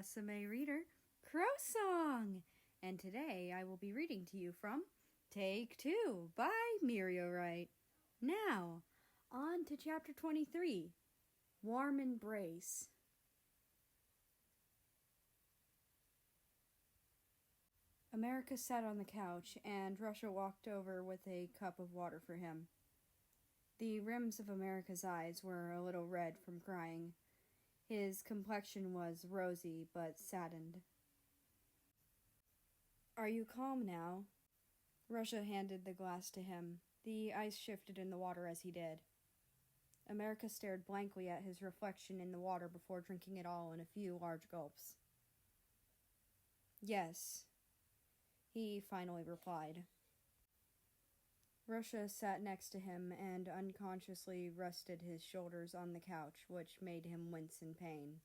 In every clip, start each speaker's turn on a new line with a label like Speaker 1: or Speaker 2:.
Speaker 1: Rusame reader, Crow Song! And today I will be reading to you from Take 2 by Miriorite. Now, on to Chapter 23, Warm Embrace. America sat on the couch, and Russia walked over with a cup of water for him. The rims of America's eyes were a little red from crying. His complexion was rosy but saddened. "Are you calm now?" Russia handed the glass to him. The ice shifted in the water as he did. America stared blankly at his reflection in the water before drinking it all in a few large gulps. "Yes," he finally replied. Russia sat next to him and unconsciously rested his shoulders on the couch, which made him wince in pain.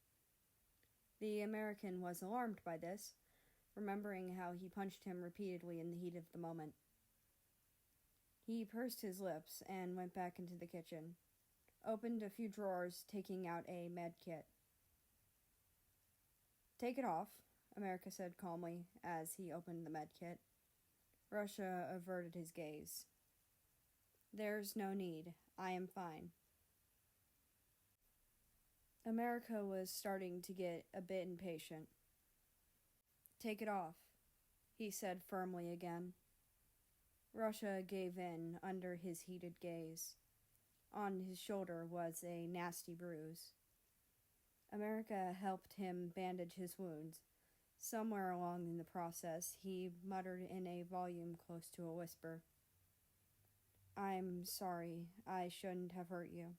Speaker 1: The American was alarmed by this, remembering how he punched him repeatedly in the heat of the moment. He pursed his lips and went back into the kitchen, opened a few drawers, taking out a med kit. "Take it off," America said calmly as he opened the med kit. Russia averted his gaze. "There's no need. I am fine." America was starting to get a bit impatient. "Take it off," he said firmly again. Russia gave in under his heated gaze. On his shoulder was a nasty bruise. America helped him bandage his wounds. Somewhere along in the process, he muttered in a volume close to a whisper, "I'm sorry. I shouldn't have hurt you."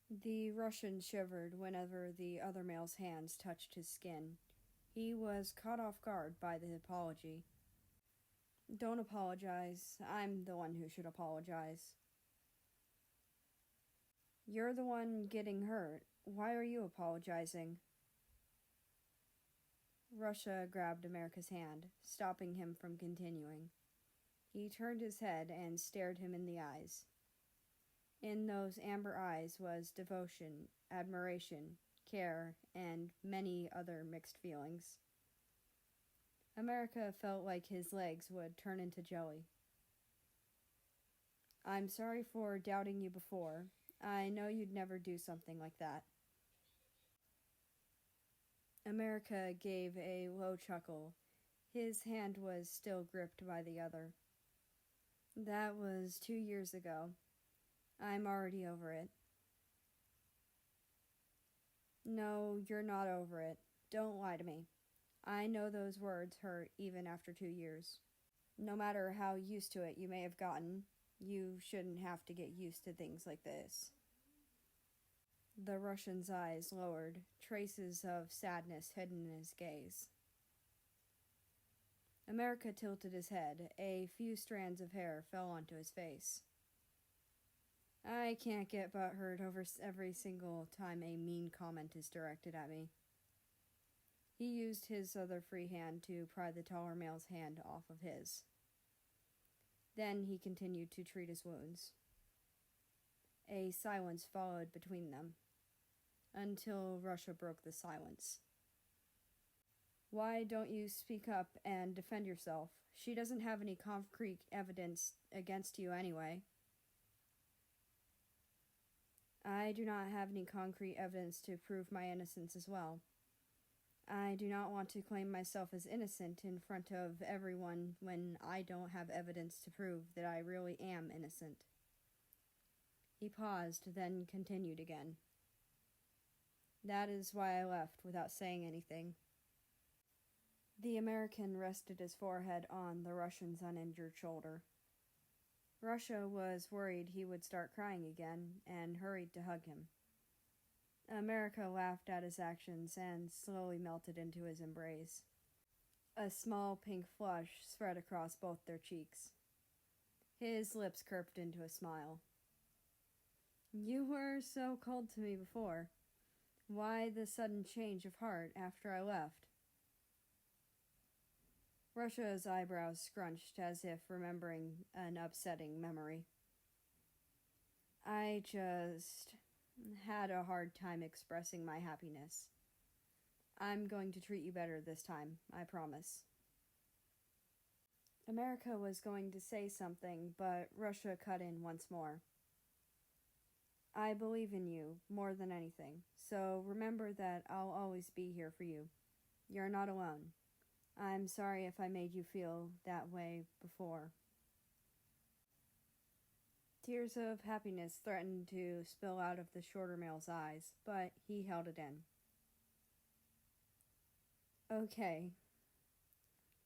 Speaker 1: The Russian shivered whenever the other male's hands touched his skin. He was caught off guard by the apology. "Don't apologize. I'm the one who should apologize." "You're the one getting hurt. Why are you apologizing?" Russia grabbed America's hand, stopping him from continuing. He turned his head and stared him in the eyes. In those amber eyes was devotion, admiration, care, and many other mixed feelings. America felt like his legs would turn into jelly. "I'm sorry for doubting you before. I know you'd never do something like that." America gave a low chuckle. His hand was still gripped by the other. "That was 2 years ago. I'm already over it." "No, you're not over it. Don't lie to me. I know those words hurt even after 2 years. No matter how used to it you may have gotten, you shouldn't have to get used to things like this." The Russian's eyes lowered, traces of sadness hidden in his gaze. America tilted his head. A few strands of hair fell onto his face. "I can't get butthurt over every single time a mean comment is directed at me." He used his other free hand to pry the taller male's hand off of his. Then he continued to treat his wounds. A silence followed between them, until Russia broke the silence. "Why don't you speak up and defend yourself? She doesn't have any concrete evidence against you anyway." "I do not have any concrete evidence to prove my innocence as well. I do not want to claim myself as innocent in front of everyone when I don't have evidence to prove that I really am innocent." He paused, then continued again. "That is why I left without saying anything." The American rested his forehead on the Russian's uninjured shoulder. Russia was worried he would start crying again, and hurried to hug him. America laughed at his actions and slowly melted into his embrace. A small pink flush spread across both their cheeks. His lips curved into a smile. "You were so cold to me before. Why the sudden change of heart after I left?" Russia's eyebrows scrunched as if remembering an upsetting memory. "I just had a hard time expressing my happiness. I'm going to treat you better this time, I promise. America was going to say something, but Russia cut in once more. I believe in you more than anything, so remember that I'll always be here for you. You're not alone. I'm sorry if I made you feel that way before. Tears of happiness threatened to spill out of the shorter male's eyes, but he held it in. Okay.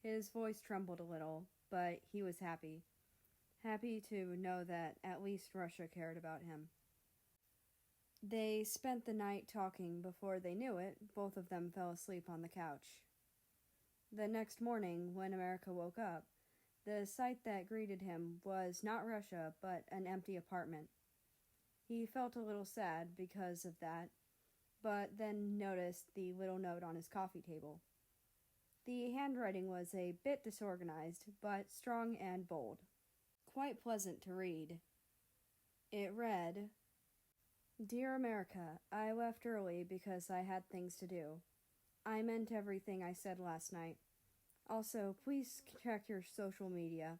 Speaker 1: His voice trembled a little, but he was happy. Happy to know that at least Russia cared about him. They spent the night talking. Before they knew it, both of them fell asleep on the couch. The next morning, when America woke up, the sight that greeted him was not Russia, but an empty apartment. He felt a little sad because of that, but then noticed the little note on his coffee table. The handwriting was a bit disorganized, but strong and bold. Quite pleasant to read. It read, "Dear America, I left early because I had things to do. I meant everything I said last night. Also, please check your social media.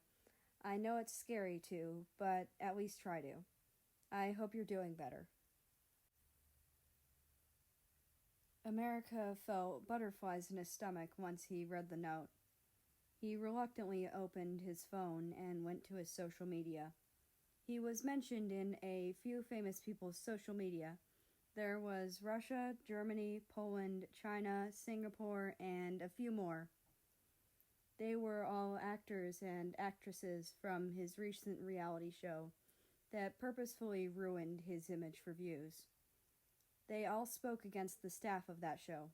Speaker 1: I know it's scary too, but at least try to. I hope you're doing better." America felt butterflies in his stomach once he read the note. He reluctantly opened his phone and went to his social media. He was mentioned in a few famous people's social media. There was Russia, Germany, Poland, China, Singapore, and a few more. They were all actors and actresses from his recent reality show that purposefully ruined his image for views. They all spoke against the staff of that show,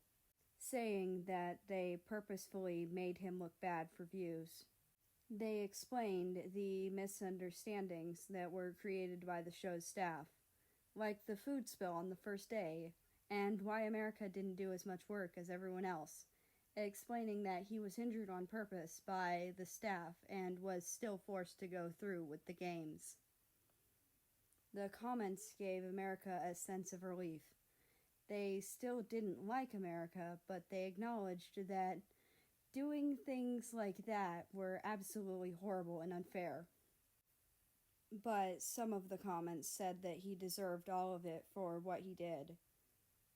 Speaker 1: saying that they purposefully made him look bad for views. They explained the misunderstandings that were created by the show's staff, like the food spill on the first day, and why America didn't do as much work as everyone else, explaining that he was injured on purpose by the staff and was still forced to go through with the games. The comments gave America a sense of relief. They still didn't like America, but they acknowledged that doing things like that were absolutely horrible and unfair. But some of the comments said that he deserved all of it for what he did.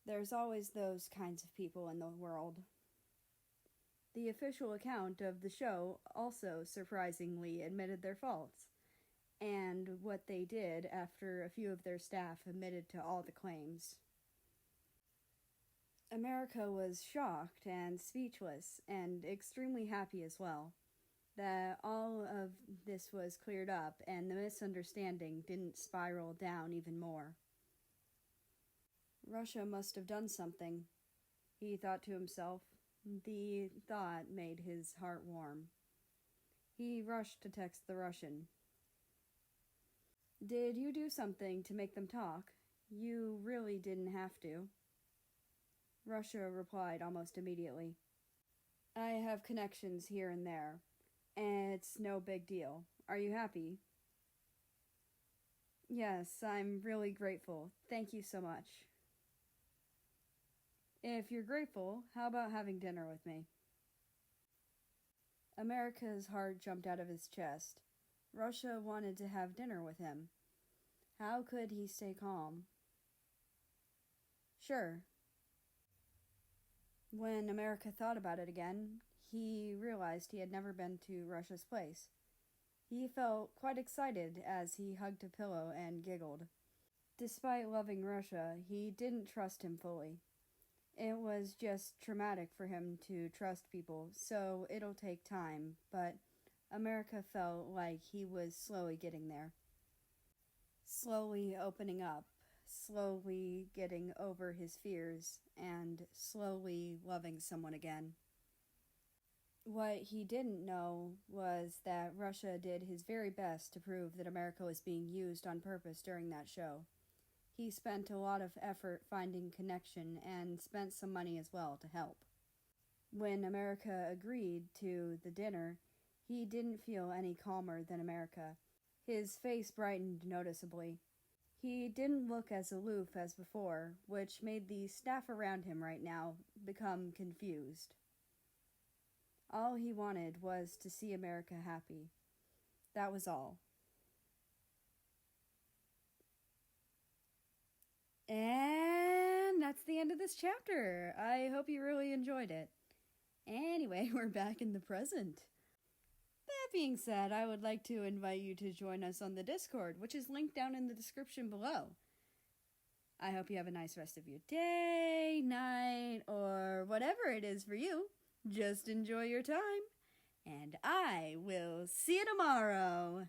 Speaker 1: There's always those kinds of people in the world. The official account of the show also surprisingly admitted their faults, and what they did after a few of their staff admitted to all the claims. America was shocked and speechless, and extremely happy as well, that all of this was cleared up and the misunderstanding didn't spiral down even more. Russia must have done something, he thought to himself. The thought made his heart warm. He rushed to text the Russian. "Did you do something to make them talk? You really didn't have to." Russia replied almost immediately. "I have connections here and there, and it's no big deal. Are you happy?" "Yes, I'm really grateful. Thank you so much." "If you're grateful, how about having dinner with me?" America's heart jumped out of his chest. Russia wanted to have dinner with him. How could he stay calm? "Sure." When America thought about it again, he realized he had never been to Russia's place. He felt quite excited as he hugged a pillow and giggled. Despite loving Russia, he didn't trust him fully. It was just traumatic for him to trust people, so it'll take time, but America felt like he was slowly getting there. Slowly opening up, slowly getting over his fears, and slowly loving someone again. What he didn't know was that Russia did his very best to prove that America was being used on purpose during that show. He spent a lot of effort finding connection and spent some money as well to help. When America agreed to the dinner, he didn't feel any calmer than America. His face brightened noticeably. He didn't look as aloof as before, which made the staff around him right now become confused. All he wanted was to see America happy. That was all. And that's the end of this chapter. I hope you really enjoyed it. Anyway, we're back in the present. That being said, I would like to invite you to join us on the Discord, which is linked down in the description below. I hope you have a nice rest of your day, night, or whatever it is for you. Just enjoy your time, and I will see you tomorrow.